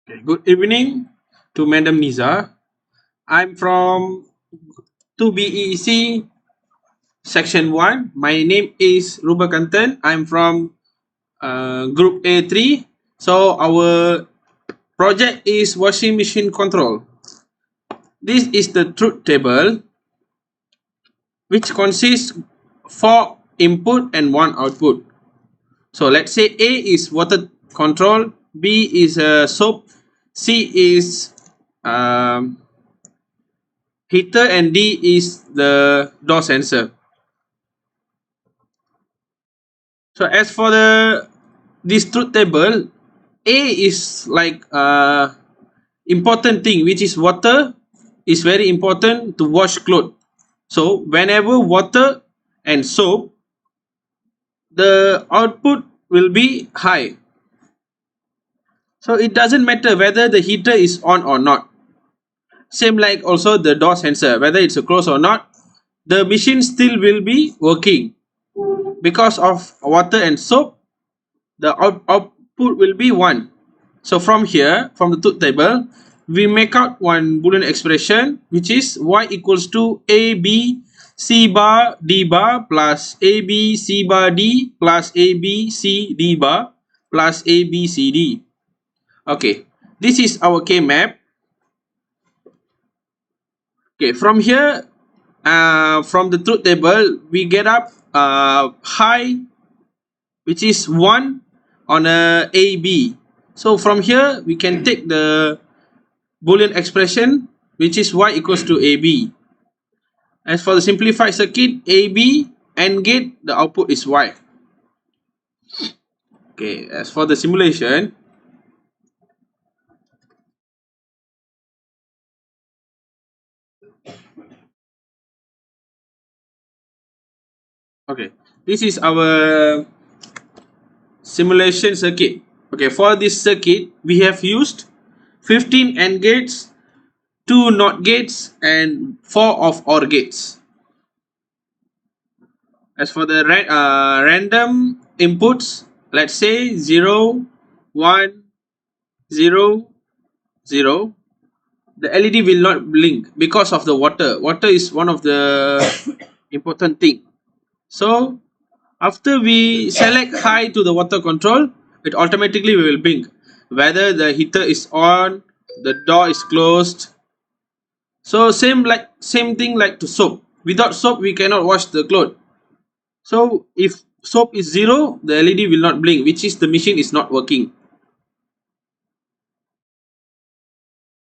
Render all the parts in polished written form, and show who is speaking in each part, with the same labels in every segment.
Speaker 1: Okay, good evening to Madam NIZA. I'm from 2BEC Section 1. My name is Rubakantan. I'm from Group A3. So our project is washing machine control. This is the truth table, which consists 4 input and 1 output. So let's say A is water control, B is soap, C is um, heater, and D is the door sensor. So as for this truth table, A is like important thing, which is water is very important to wash clothes. So whenever water and soap, the output will be high. So it doesn't matter whether the heater is on or not. Same like also the door sensor, whether it's closed or not, the machine still will be working. Because of water and soap, the output will be 1. So from here, from the truth table, we make out one Boolean expression, which is y equals to AB C bar D bar plus AB C bar D plus AB C D bar plus AB C D. Okay, this is our K map. Okay, from here, from the truth table, we get up high, which is 1 on a AB. So from here, we can take the Boolean expression, which is y equals to AB. As for the simplified circuit, AB AND gate, the output is y. Okay, as for the simulation, okay, this is our simulation circuit. Okay, for this circuit, we have used 15 AND gates, 2 NOT gates, and 4 of OR gates. As for the random inputs, let's say 0, 1, 0, 0, the LED will not blink because of the water. Water is one of the important thing. So after we select high to the water control, it automatically will blink. Whether the heater is on, the door is closed. So same thing like to soap. Without soap, we cannot wash the clothes. So if soap is 0, the LED will not blink, which is the machine is not working.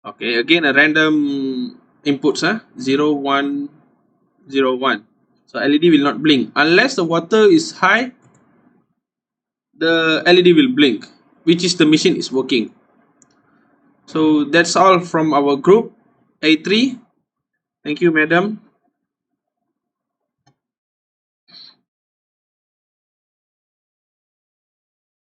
Speaker 1: Okay, again a random inputs, 0, 1, 0, 1. So LED will not blink. Unless the water is high, the LED will blink, which is the machine is working. So that's all from our group A3. Thank you, madam.